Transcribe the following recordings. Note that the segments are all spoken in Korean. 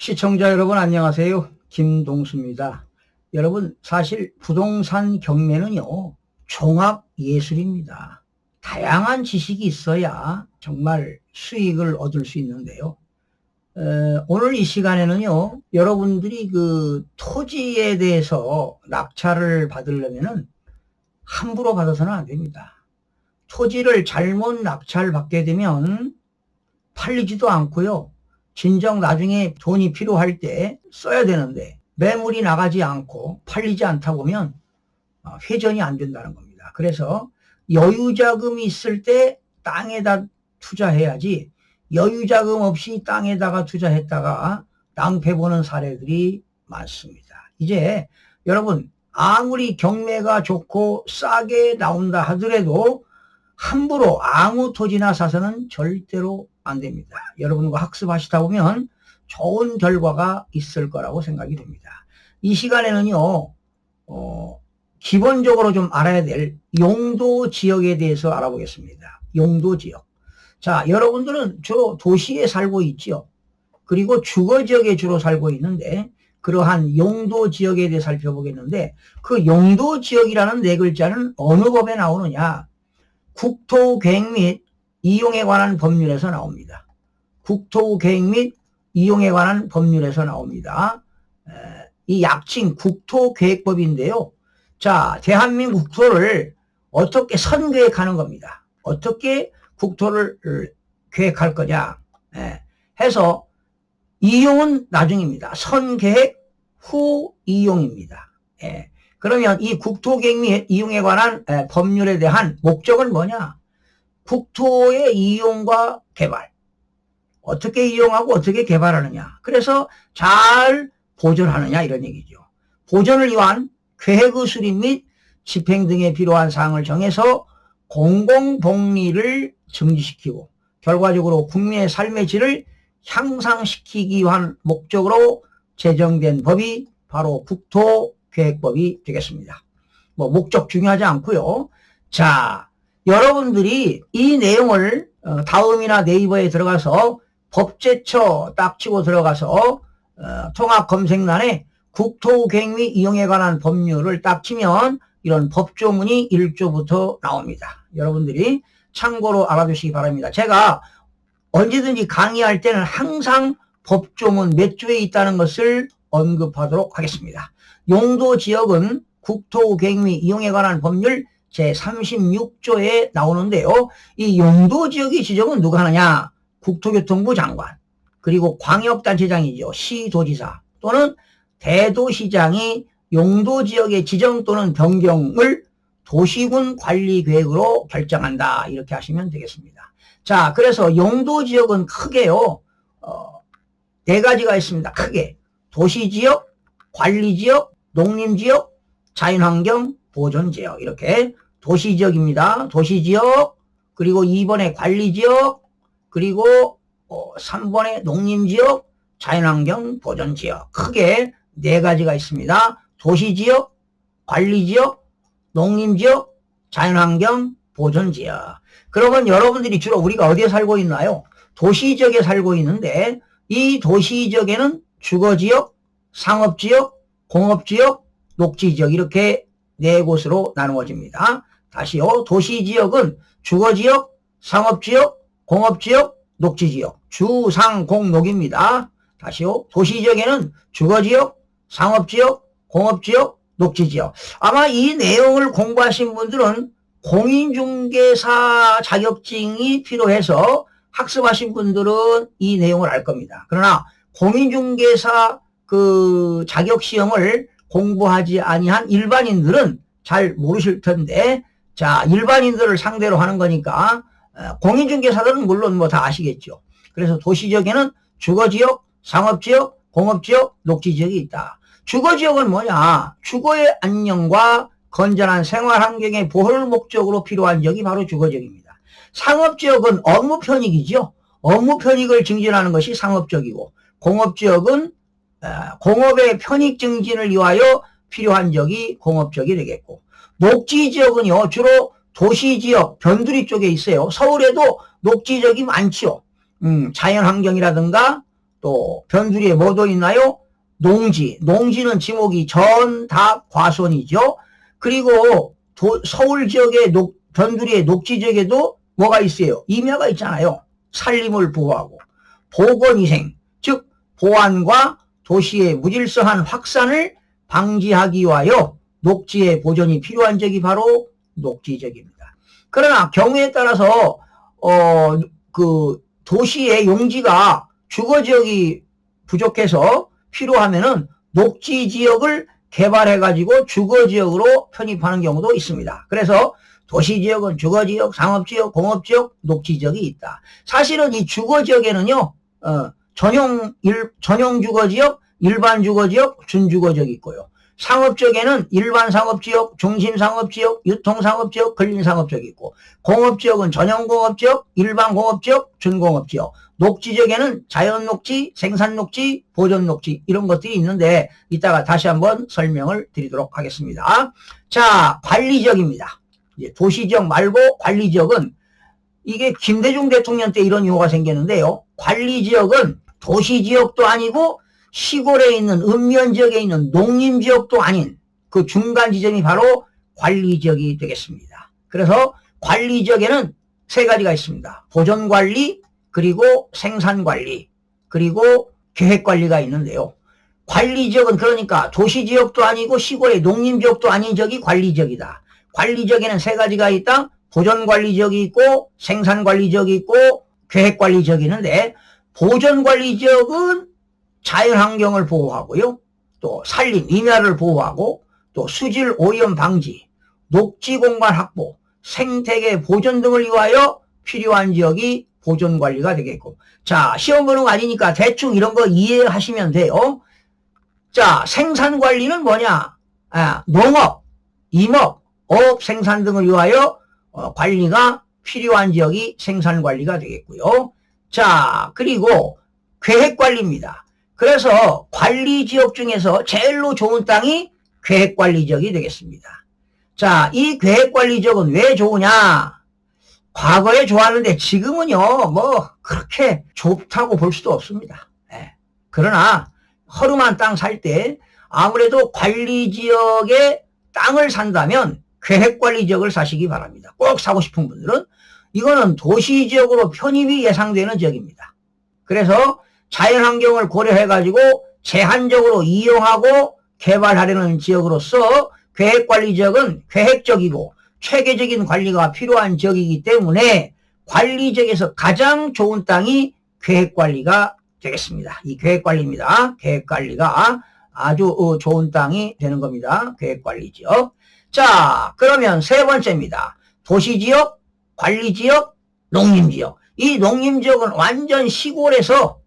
시청자 여러분 안녕하세요. 김동수입니다. 여러분 사실 부동산 경매는요 종합예술입니다. 다양한 지식이 있어야 정말 수익을 얻을 수 있는데요. 오늘 이 시간에는요 여러분들이 그 토지에 대해서 낙찰을 받으려면은 함부로 받아서는 안 됩니다. 토지를 잘못 낙찰 받게 되면 팔리지도 않고요. 진정 나중에 돈이 필요할 때 써야 되는데 매물이 나가지 않고 팔리지 않다 보면 회전이 안 된다는 겁니다. 그래서 여유자금이 있을 때 땅에다 투자해야지 여유자금 없이 땅에다가 투자했다가 낭패 보는 사례들이 많습니다. 이제 여러분 아무리 경매가 좋고 싸게 나온다 하더라도 함부로 아무 토지나 사서는 절대로 안 됩니다. 여러분과 학습하시다 보면 좋은 결과가 있을 거라고 생각이 됩니다. 이 시간에는요, 기본적으로 좀 알아야 될 용도 지역에 대해서 알아보겠습니다. 용도 지역. 자, 여러분들은 주로 도시에 살고 있죠. 그리고 주거 지역에 주로 살고 있는데 그러한 용도 지역에 대해 살펴보겠는데 그 용도 지역이라는 네 글자는 어느 법에 나오느냐? 국토계획 및 이용에 관한 법률에서 나옵니다. 국토계획 및 이용에 관한 법률에서 나옵니다. 이 약칭 국토계획법인데요. 자, 대한민국 국토를 어떻게 선계획하는 겁니다. 어떻게 국토를 계획할 거냐 해서 이용은 나중입니다. 선계획 후 이용입니다. 그러면 이 국토계획 및 이용에 관한 법률에 대한 목적은 뭐냐? 국토의 이용과 개발. 어떻게 이용하고 어떻게 개발하느냐. 그래서 잘 보존하느냐 이런 얘기죠. 보존을 위한 계획의 수립 및 집행 등에 필요한 사항을 정해서 공공복리를 증진시키고 결과적으로 국민의 삶의 질을 향상시키기 위한 목적으로 제정된 법이 바로 국토계획법이 되겠습니다. 뭐 목적 중요하지 않고요. 자, 여러분들이 이 내용을 다음이나 네이버에 들어가서 법제처 딱 치고 들어가서 통합검색란에 국토계획 및 이용에 관한 법률을 딱 치면 이런 법조문이 1조부터 나옵니다. 여러분들이 참고로 알아두시기 바랍니다. 제가 언제든지 강의할 때는 항상 법조문 몇 조에 있다는 것을 언급하도록 하겠습니다. 용도지역은 국토계획 및 이용에 관한 법률 제36조에 나오는데요. 이 용도지역의 지정은 누가 하느냐? 국토교통부 장관, 그리고 광역단체장이죠. 시도지사 또는 대도시장이 용도지역의 지정 또는 변경을 도시군 관리계획으로 결정한다. 이렇게 하시면 되겠습니다. 자, 그래서 용도지역은 크게요. 네 가지가 있습니다. 크게 도시지역, 관리지역, 농림지역, 자연환경, 보존지역 이렇게 도시지역입니다. 도시지역, 그리고 2번에 관리지역, 그리고 3번에 농림지역, 자연환경, 보존지역 크게 네 가지가 있습니다. 도시지역, 관리지역, 농림지역, 자연환경, 보존지역. 그러면 여러분들이 주로 우리가 어디에 살고 있나요? 도시지역에 살고 있는데 이 도시지역에는 주거지역, 상업지역, 공업지역, 녹지지역 이렇게 네 곳으로 나누어집니다. 다시요. 도시지역은 주거지역, 상업지역, 공업지역, 녹지지역 주상공녹입니다. 다시요. 도시지역에는 주거지역, 상업지역, 공업지역, 녹지지역. 아마 이 내용을 공부하신 분들은 공인중개사 자격증이 필요해서 학습하신 분들은 이 내용을 알 겁니다. 그러나 공인중개사 그 자격시험을 공부하지 아니한 일반인들은 잘 모르실 텐데, 자, 일반인들을 상대로 하는 거니까 공인중개사들은 물론 뭐 다 아시겠죠. 그래서 도시지역에는 주거지역, 상업지역, 공업지역, 녹지지역이 있다. 주거지역은 뭐냐? 주거의 안녕과 건전한 생활환경의 보호를 목적으로 필요한 지역이 바로 주거지역입니다. 상업지역은 업무 편익이죠. 업무 편익을 증진하는 것이 상업지역이고, 공업지역은 공업의 편익 증진을 위하여 필요한 지역이 공업지역이 되겠고, 녹지지역은요 주로 도시지역 변두리 쪽에 있어요. 서울에도 녹지지역이 많지요. 자연환경이라든가 또 변두리에 뭐도 있나요? 농지. 농지는 지목이 전, 닭, 과손이죠. 그리고 서울 지역의 변두리의 녹지 지역에도 뭐가 있어요? 임야가 있잖아요. 산림을 보호하고. 보건위생, 즉 보안과 도시의 무질서한 확산을 방지하기 위하여 녹지의 보존이 필요한 지역이 바로 녹지지역입니다. 그러나 경우에 따라서 도시의 용지가 주거지역이 부족해서 필요하면은 녹지지역을 개발해가지고 주거지역으로 편입하는 경우도 있습니다. 그래서 도시지역은 주거지역, 상업지역, 공업지역, 녹지지역이 있다. 사실은 이 주거지역에는요, 전용 주거지역, 일반 주거지역, 준주거지역이 있고요. 상업지역에는 일반 상업지역, 중심 상업지역, 유통 상업지역, 근린 상업지역이 있고, 공업지역은 전용 공업지역, 일반 공업지역, 준공업지역, 녹지지역에는 자연 녹지, 생산 녹지, 보존 녹지 이런 것들이 있는데 이따가 다시 한번 설명을 드리도록 하겠습니다. 자, 관리지역입니다. 이제 도시지역 말고 관리지역은 이게 김대중 대통령 때 이런 용어가 생겼는데요. 관리지역은 도시지역도 아니고 시골에 있는 읍면지역에 있는 농림지역도 아닌 그 중간 지점이 바로 관리지역이 되겠습니다. 그래서 관리지역에는 세 가지가 있습니다. 보존관리, 그리고 생산관리, 그리고 계획관리가 있는데요. 관리지역은 그러니까 도시지역도 아니고 시골의 농림지역도 아닌 지역이 관리지역이다. 관리지역에는 세 가지가 있다. 보존관리지역이 있고 생산관리지역이 있고 계획관리지역이 있는데 보존관리지역은 자연환경을 보호하고요. 또 산림, 임야를 보호하고 또 수질 오염 방지, 녹지공간 확보, 생태계 보존 등을 위하여 필요한 지역이 보존관리가 되겠고. 자, 시험 보는 거 아니니까 대충 이런 거 이해하시면 돼요. 자, 생산관리는 뭐냐? 농업, 임업, 어업 생산 등을 위하여 관리가 필요한 지역이 생산관리가 되겠고요. 자, 그리고 계획관리입니다. 그래서 관리지역 중에서 제일로 좋은 땅이 계획관리지역이 되겠습니다. 자, 이 계획관리지역은 왜 좋으냐? 과거에 좋았는데 지금은요, 뭐 그렇게 좋다고 볼 수도 없습니다. 그러나 허름한 땅 살 때 아무래도 관리지역에 땅을 산다면 계획관리지역을 사시기 바랍니다. 꼭 사고 싶은 분들은. 이거는 도시지역으로 편입이 예상되는 지역입니다. 그래서 자연환경을 고려해가지고 제한적으로 이용하고 개발하려는 지역으로서 계획관리지역은 계획적이고 체계적인 관리가 필요한 지역이기 때문에 관리지역에서 가장 좋은 땅이 계획관리가 되겠습니다. 이 계획관리입니다. 계획관리가 아주 좋은 땅이 되는 겁니다. 계획관리지역. 자, 그러면 세 번째입니다. 도시지역, 관리지역, 농림지역. 이 농림지역은 완전 시골에서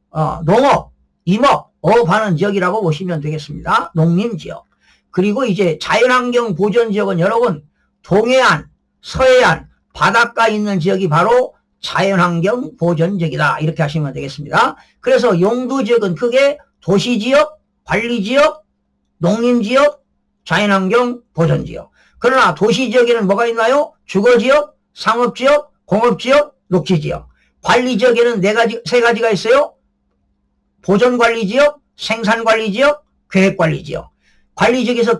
농업, 임업, 어업하는 지역이라고 보시면 되겠습니다. 농림지역. 그리고 이제 자연환경 보존지역은 여러분 동해안, 서해안, 바닷가 있는 지역이 바로 자연환경 보존지역이다. 이렇게 하시면 되겠습니다. 그래서 용도지역은 크게 도시지역, 관리지역, 농림지역, 자연환경 보존지역. 그러나 도시지역에는 뭐가 있나요? 주거지역, 상업지역, 공업지역, 녹지지역. 관리지역에는 세 가지가 있어요. 보존관리지역, 생산관리지역, 계획관리지역. 관리지역에서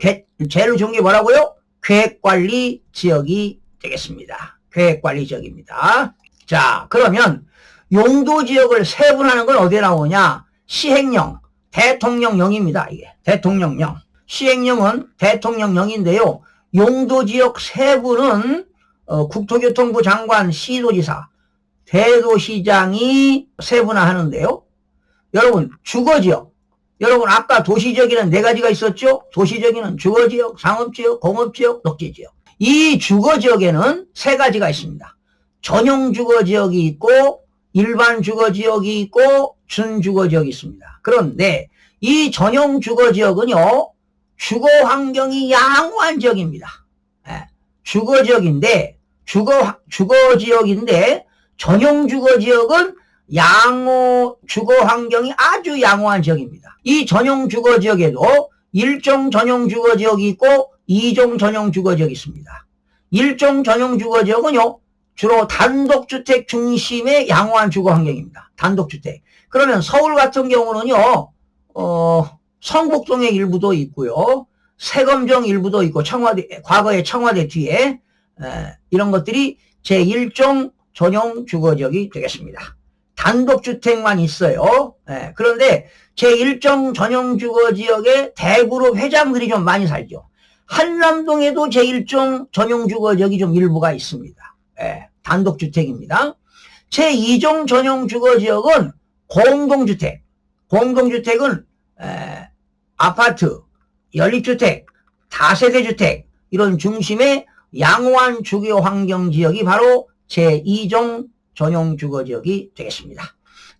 제일 좋은 게 뭐라고요? 계획관리지역이 되겠습니다. 계획관리지역입니다. 자, 그러면 용도지역을 세분하는 건 어디에 나오냐? 시행령, 대통령령입니다. 이게 대통령령. 시행령은 대통령령인데요. 용도지역 세분은 국토교통부 장관, 시도지사, 대도시장이 세분화하는데요. 여러분 주거지역, 여러분 아까 도시지역에는 네 가지가 있었죠. 도시지역에는 주거지역, 상업지역, 공업지역, 녹지지역. 이 주거지역에는 세 가지가 있습니다. 전용 주거지역이 있고 일반 주거지역이 있고 준주거지역이 있습니다. 그런데 이 전용 주거지역은요, 주거환경이 양호한 지역입니다. 주거지역인데 주거지역인데 전용 주거지역은 주거환경이 아주 양호한 지역입니다. 이 전용 주거지역에도 1종 전용 주거지역이 있고 2종 전용 주거지역이 있습니다. 1종 전용 주거지역은요, 주로 단독주택 중심의 양호한 주거환경입니다. 단독주택. 그러면 서울 같은 경우는요, 성북동의 일부도 있고요. 세검정 일부도 있고, 과거의 청와대 뒤에, 이런 것들이 제1종 전용 주거지역이 되겠습니다. 단독주택만 있어요. 그런데 제1종 전용 주거지역에 대구로 회장들이 좀 많이 살죠. 한남동에도 제1종 전용 주거지역이 좀 일부가 있습니다. 단독주택입니다. 제2종 전용 주거지역은 공동주택. 공동주택은 아파트, 연립주택, 다세대주택 이런 중심의 양호한 주거 환경 지역이 바로 제2종 전용 주거지역이 되겠습니다.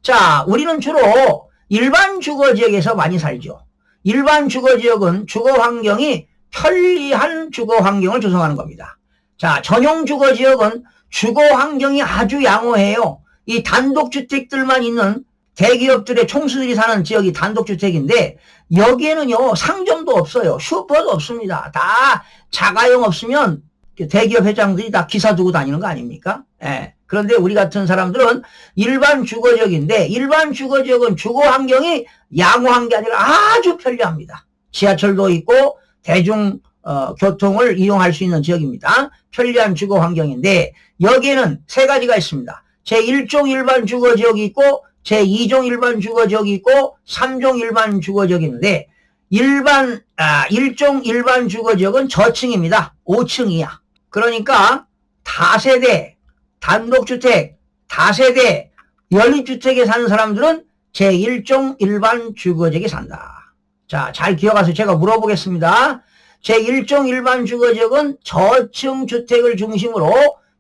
자, 우리는 주로 일반 주거지역에서 많이 살죠. 일반 주거지역은 주거 환경이 편리한 주거 환경을 조성하는 겁니다. 자, 전용 주거지역은 주거 환경이 아주 양호해요. 이 단독주택들만 있는 대기업들의 총수들이 사는 지역이 단독주택인데 여기에는요 상점도 없어요. 슈퍼도 없습니다. 다 자가용 없으면 대기업 회장들이 다 기사 두고 다니는 거 아닙니까? 그런데 우리 같은 사람들은 일반 주거지역인데 일반 주거지역은 주거 환경이 양호한 게 아니라 아주 편리합니다. 지하철도 있고 대중 교통을 이용할 수 있는 지역입니다. 편리한 주거 환경인데 여기에는 세 가지가 있습니다. 제1종 일반 주거지역이 있고 제2종 일반 주거지역이 있고 3종 일반 주거지역이 있는데 1종 일반 주거지역은 저층입니다. 5층 이하. 그러니까 다세대, 단독주택, 다세대, 연립주택에 사는 사람들은 제1종 일반 주거지역에 산다. 자, 잘 기억하세요. 제가 물어보겠습니다. 제1종 일반 주거지역은 저층 주택을 중심으로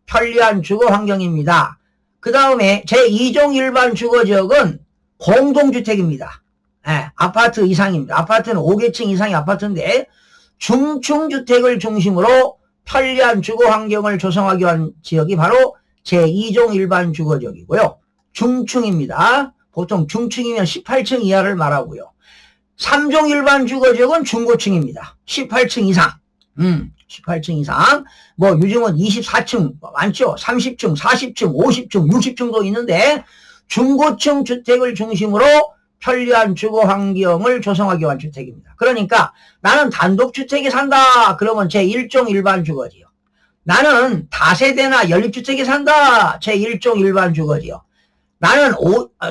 편리한 주거 환경입니다. 그 다음에 제2종 일반 주거지역은 공동주택입니다. 아파트 이상입니다. 아파트는 5개층 이상의 아파트인데 중층주택을 중심으로 편리한 주거 환경을 조성하기 위한 지역이 바로 제2종 일반 주거지역이고요. 중층입니다. 보통 중층이면 18층 이하를 말하고요. 3종 일반 주거지역은 중고층입니다. 18층 이상. 18층 이상. 뭐 요즘은 24층 많죠. 30층, 40층, 50층, 60층도 있는데 중고층 주택을 중심으로 편리한 주거 환경을 조성하기 위한 주택입니다. 그러니까 나는 단독주택에 산다. 그러면 제1종 일반 주거지역. 나는 다세대나 연립주택에 산다. 제1종 일반 주거지역. 나는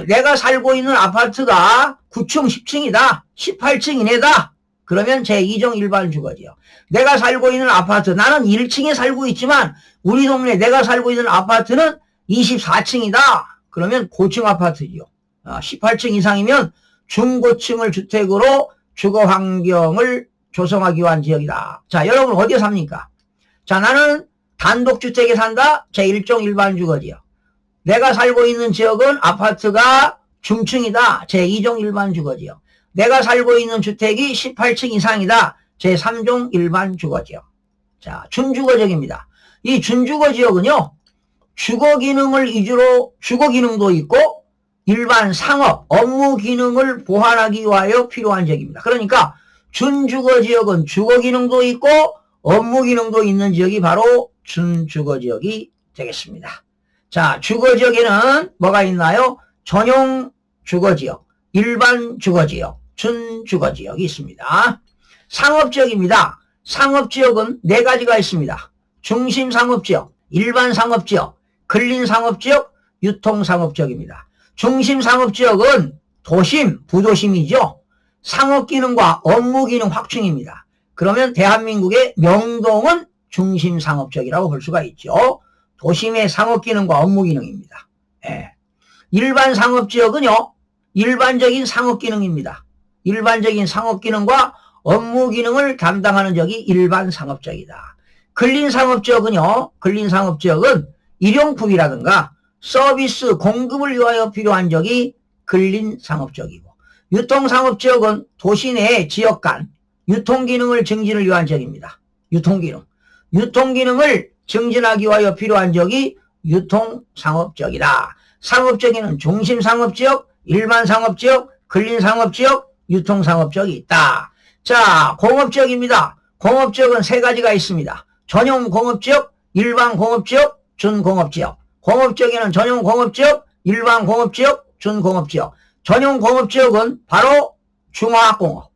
내가 살고 있는 아파트가 9층, 10층이다. 18층 이내다. 그러면 제2종 일반 주거지역. 내가 살고 있는 아파트, 나는 1층에 살고 있지만 우리 동네 내가 살고 있는 아파트는 24층이다. 그러면 고층 아파트지요. 18층 이상이면 중고층을 주택으로 주거 환경을 조성하기 위한 지역이다. 자, 여러분 어디에 삽니까? 자, 나는 단독주택에 산다. 제1종 일반 주거지역. 내가 살고 있는 지역은 아파트가 중층이다. 제2종 일반 주거지역. 내가 살고 있는 주택이 18층 이상이다. 제3종 일반 주거지역. 자, 준주거지역입니다. 이 준주거지역은요, 주거 기능을 위주로, 주거 기능도 있고, 일반 상업, 업무 기능을 보완하기 위하여 필요한 지역입니다. 그러니까, 준주거지역은 주거 기능도 있고, 업무 기능도 있는 지역이 바로 준주거지역이 되겠습니다. 자, 주거지역에는 뭐가 있나요? 전용 주거지역, 일반 주거지역, 준주거지역이 있습니다. 상업지역입니다. 상업지역은 네 가지가 있습니다. 중심상업지역, 일반상업지역, 근린상업지역, 유통상업지역입니다. 중심상업지역은 도심, 부도심이죠. 상업기능과 업무기능 확충입니다. 그러면 대한민국의 명동은 중심상업지역이라고 볼 수가 있죠. 도심의 상업기능과 업무기능입니다. 일반상업지역은요, 일반적인 상업기능입니다. 일반적인 상업기능과 업무기능을 담당하는 지역이 일반상업지역이다. 근린상업지역은요, 근린상업지역은 일용품이라든가 서비스 공급을 위하여 필요한 지역이 근린상업지역이고, 유통상업지역은 도시 내 지역 간 유통기능을 증진을 위한 지역입니다. 유통기능. 유통기능을 증진하기 위하여 필요한 지역이 유통상업지역이다. 상업지역에는 중심상업지역, 일반상업지역, 근린상업지역, 유통상업지역이 있다. 자, 공업지역입니다. 공업지역은 세 가지가 있습니다. 전용 공업지역, 일반 공업지역, 준공업지역. 공업지역에는 전용 공업지역, 일반 공업지역, 준공업지역. 전용 공업지역은 바로 중화학공업,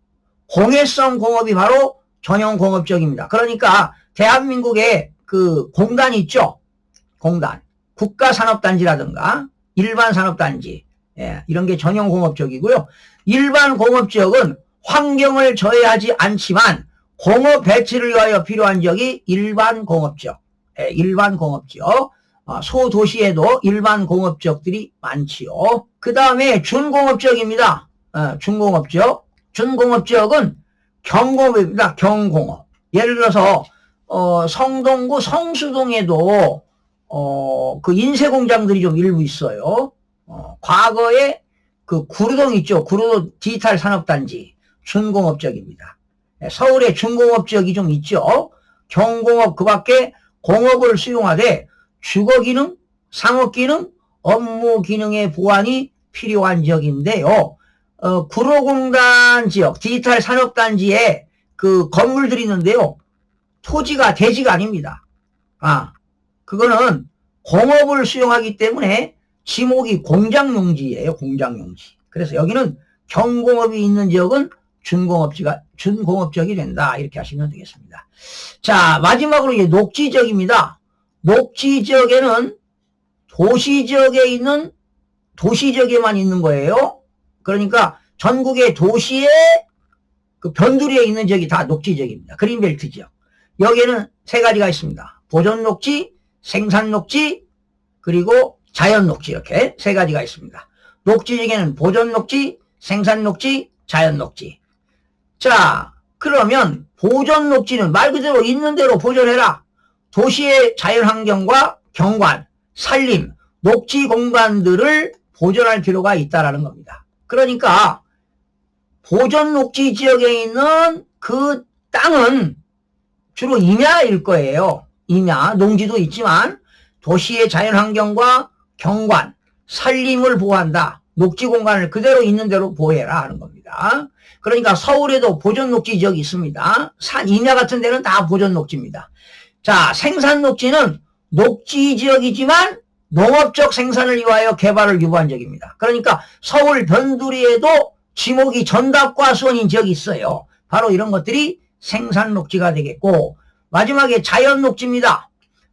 공해성 공업이 바로 전용 공업지역입니다. 그러니까 대한민국에 그 공단 있죠? 공단. 국가산업단지라든가 일반산업단지, 예, 이런 게 전용 공업지역이고요. 일반 공업지역은 환경을 저해하지 않지만 공업 배치를 위하여 필요한 지역이 일반 공업지역, 예, 일반 공업지역. 소도시에도 일반 공업지역들이 많지요. 그 다음에 준공업지역입니다. 준공업지역. 준공업지역은 경공업입니다. 경공업. 예를 들어서 성동구 성수동에도 그 인쇄공장들이 좀 일부 있어요. 과거에 그 구루동 있죠. 구루동 디지털 산업단지 준공업지역입니다. 서울에 준공업지역이 좀 있죠. 경공업 그 밖에 공업을 수용하되 주거기능, 상업기능, 업무기능의 보완이 필요한 지역인데요. 구로공단 지역, 디지털 산업단지에 그 건물들이 있는데요. 토지가 대지가 아닙니다. 그거는 공업을 수용하기 때문에 지목이 공장용지예요. 공장용지. 그래서 여기는 경공업이 있는 지역은 준공업지역이 된다. 이렇게 하시면 되겠습니다. 자, 마지막으로 이제 녹지지역입니다. 녹지지역에는 도시지역에만 있는 거예요. 그러니까 전국의 도시의 그 변두리에 있는 지역이 다 녹지지역입니다. 그린벨트 지역. 여기에는 세 가지가 있습니다. 보존녹지, 생산녹지, 그리고 자연녹지, 이렇게 세 가지가 있습니다. 녹지지역에는 보존녹지, 생산녹지, 자연녹지. 자, 그러면 보존녹지는 말 그대로 있는 대로 보존해라. 도시의 자연환경과 경관, 산림, 녹지 공간들을 보존할 필요가 있다라는 겁니다. 그러니까 보존녹지 지역에 있는 그 땅은 주로 임야일 거예요. 임야, 농지도 있지만 도시의 자연환경과 경관, 산림을 보호한다. 녹지 공간을 그대로 있는 대로 보호해라 하는 겁니다. 그러니까 서울에도 보존녹지 지역이 있습니다. 임야 같은 데는 다 보존녹지입니다. 자, 생산녹지는 녹지 지역이지만 농업적 생산을 위하여 개발을 유보한 지역입니다. 그러니까 서울 변두리에도 지목이 전답과 수원인 지역이 있어요. 바로 이런 것들이 생산녹지가 되겠고, 마지막에 자연녹지입니다.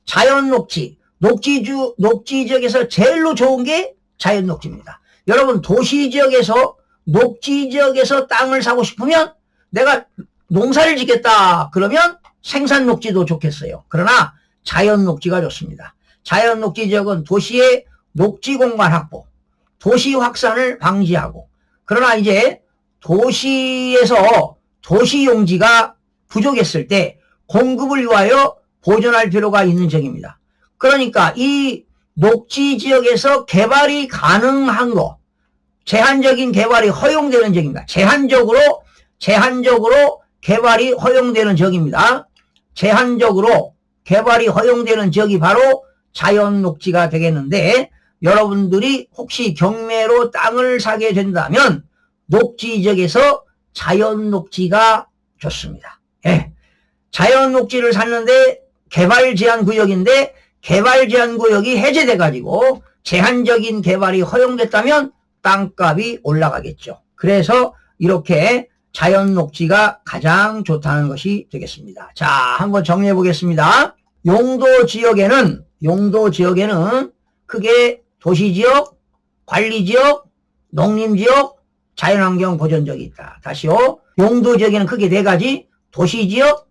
자연녹지, 녹지 지역에서 제일로 좋은 게 자연녹지입니다. 여러분 도시지역에서 녹지지역에서 땅을 사고 싶으면 내가 농사를 짓겠다 그러면 생산녹지도 좋겠어요. 그러나 자연녹지가 좋습니다. 자연녹지 지역은 도시의 녹지 공간 확보, 도시 확산을 방지하고, 그러나 이제 도시에서 도시용지가 부족했을 때 공급을 위하여 보존할 필요가 있는 지역입니다. 그러니까 이 녹지 지역에서 개발이 가능한 거, 제한적인 개발이 허용되는 지역입니다. 제한적으로 개발이 허용되는 지역입니다. 제한적으로 개발이 허용되는 지역이 바로 자연녹지가 되겠는데, 여러분들이 혹시 경매로 땅을 사게 된다면 녹지 지역에서 자연녹지가 좋습니다. 예. 자연녹지를 샀는데 개발 제한 구역인데 개발 제한 구역이 해제돼 가지고 제한적인 개발이 허용됐다면 땅값이 올라가겠죠. 그래서 이렇게 자연녹지가 가장 좋다는 것이 되겠습니다. 자, 한번 정리해 보겠습니다. 용도 지역에는 크게 도시지역, 관리지역, 농림지역, 자연환경 보존지역이 있다. 다시요. 용도 지역에는 크게 네 가지: 도시지역,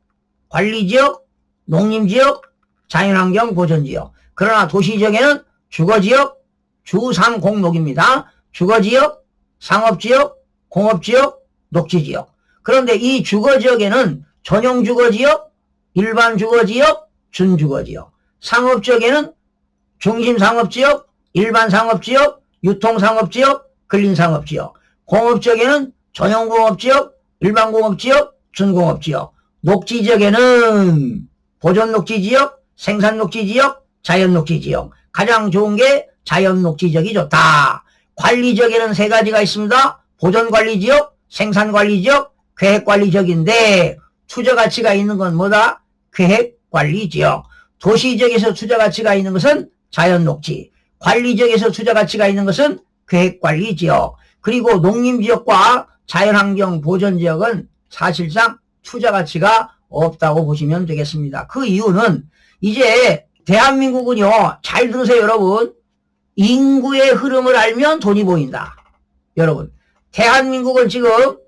관리지역, 농림지역, 자연환경 보존지역. 그러나 도시지역에는 주거지역, 주상공록입니다. 주거지역, 상업지역, 공업지역, 녹지지역. 그런데 이 주거지역에는 전용주거지역, 일반주거지역, 준주거지역. 상업지역에는 중심상업지역, 일반상업지역, 유통상업지역, 근린상업지역. 공업지역에는 전용공업지역, 일반공업지역, 준공업지역. 녹지지역에는 보존녹지지역, 생산녹지지역, 자연녹지지역. 가장 좋은 게 자연녹지지역이 좋다. 관리지역에는 세 가지가 있습니다. 보존관리지역, 생산관리지역, 계획관리지역인데 투자가치가 있는 건 뭐다? 계획관리지역. 도시지역에서 투자가치가 있는 것은 자연녹지, 관리지역에서 투자가치가 있는 것은 계획관리지역. 그리고 농림지역과 자연환경 보전지역은 사실상 투자 가치가 없다고 보시면 되겠습니다. 그 이유는 이제 대한민국은요, 잘 들으세요 여러분. 인구의 흐름을 알면 돈이 보인다. 여러분, 대한민국은 지금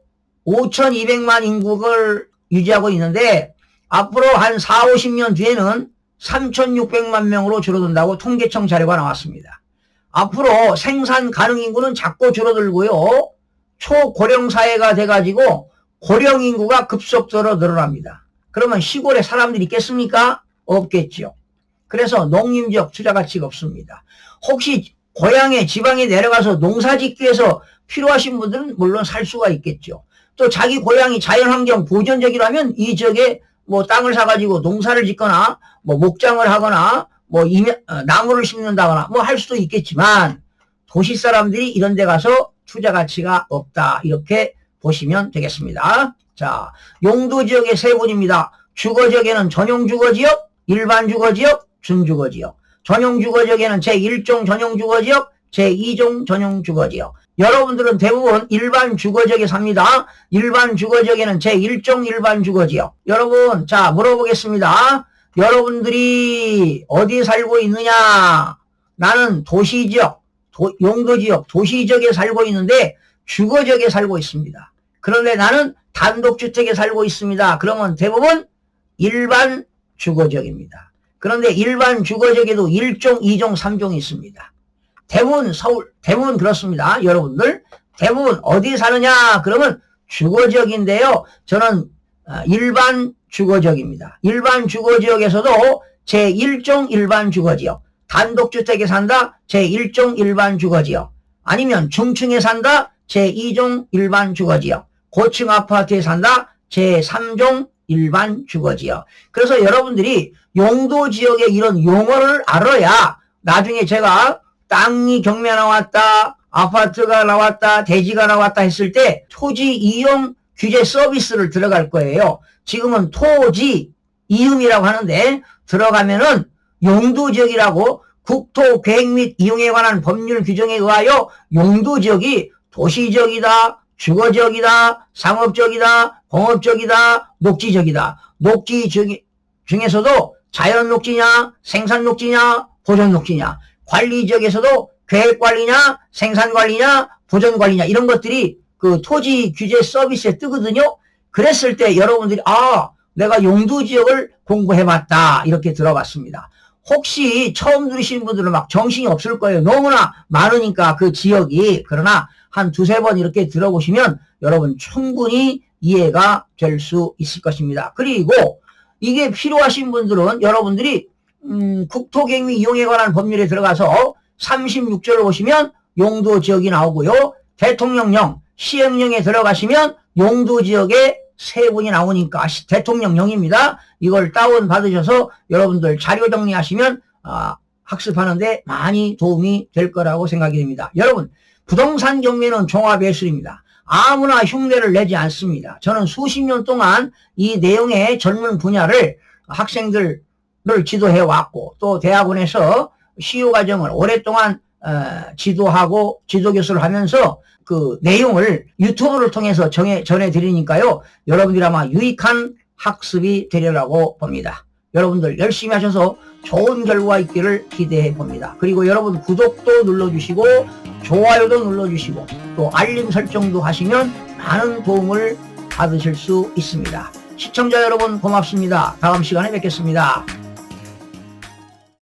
5,200만 인구를 유지하고 있는데 앞으로 한 4, 50년 뒤에는 3,600만 명으로 줄어든다고 통계청 자료가 나왔습니다. 앞으로 생산 가능 인구는 자꾸 줄어들고요. 초고령 사회가 돼가지고 고령 인구가 급속도로 늘어납니다. 그러면 시골에 사람들이 있겠습니까? 없겠죠. 그래서 농림지역 투자 가치가 없습니다. 혹시 고향에 지방에 내려가서 농사 짓기 위해서 필요하신 분들은 물론 살 수가 있겠죠. 또 자기 고향이 자연환경 보전지역이라면 이 지역에 뭐 땅을 사가지고 농사를 짓거나 뭐 목장을 하거나 뭐 나무를 심는다거나 뭐 할 수도 있겠지만 도시 사람들이 이런 데 가서 투자 가치가 없다. 이렇게 보시면 되겠습니다. 자, 용도지역의 세분입니다. 주거지역에는 전용주거지역, 일반주거지역, 준주거지역. 전용주거지역에는 제1종 전용주거지역, 제2종 전용주거지역. 여러분들은 대부분 일반주거지역에 삽니다. 일반주거지역에는 제1종 일반주거지역. 여러분, 자, 물어보겠습니다. 여러분들이 어디에 살고 있느냐? 나는 도시지역, 용도지역, 도시지역에 살고 있는데 주거지역에 살고 있습니다. 그런데 나는 단독주택에 살고 있습니다. 그러면 대부분 일반 주거지역입니다. 그런데 일반 주거지역에도 1종, 2종, 3종이 있습니다. 대부분 대부분 그렇습니다. 여러분들, 대부분 어디에 사느냐? 그러면 주거지역인데요. 저는 일반 주거지역입니다. 일반 주거지역에서도 제1종 일반 주거지역, 단독주택에 산다, 제1종 일반 주거지역, 아니면 중층에 산다, 제2종 일반 주거지역, 고층 아파트에 산다, 제3종 일반 주거지역. 그래서 여러분들이 용도지역의 이런 용어를 알아야 나중에 제가 땅이 경매 나왔다, 아파트가 나왔다, 대지가 나왔다 했을 때 토지 이용 규제 서비스를 들어갈 거예요. 지금은 토지 이음이라고 하는데 들어가면은 용도지역이라고 국토계획 및 이용에 관한 법률 규정에 의하여 용도지역이 도시지역이다, 주거지역이다, 상업지역이다, 공업지역이다, 녹지지역이다. 녹지지역 중에서도 자연녹지냐, 생산녹지냐, 보존녹지냐, 관리지역에서도 계획관리냐, 생산관리냐, 보존관리냐 이런 것들이 그 토지 규제 서비스에 뜨거든요. 그랬을 때 여러분들이 내가 용도지역을 공부해봤다 이렇게 들어봤습니다. 혹시 처음 들으시는 분들은 막 정신이 없을 거예요. 너무나 많으니까 그 지역이. 그러나 한 두세 번 이렇게 들어보시면 여러분 충분히 이해가 될 수 있을 것입니다. 그리고 이게 필요하신 분들은 여러분들이 국토계획 및 이용에 관한 법률에 들어가서 36절을 보시면 용도지역이 나오고요. 대통령령, 시행령에 들어가시면 용도지역의 세분이 나오니까 대통령령입니다. 이걸 다운받으셔서 여러분들 자료 정리하시면 학습하는데 많이 도움이 될 거라고 생각이 됩니다. 여러분, 부동산 경매는 종합예술입니다. 아무나 흉내를 내지 않습니다. 저는 수십 년 동안 이 내용의 전문 분야를 학생들을 지도해 왔고 또 대학원에서 시효 과정을 오랫동안 지도하고 지도교수를 하면서 그 내용을 유튜브를 통해서 전해드리니까요. 여러분들이 아마 유익한 학습이 되리라고 봅니다. 여러분들 열심히 하셔서 좋은 결과 있기를 기대해 봅니다. 그리고 여러분 구독도 눌러주시고 좋아요도 눌러주시고 또 알림 설정도 하시면 많은 도움을 받으실 수 있습니다. 시청자 여러분 고맙습니다. 다음 시간에 뵙겠습니다.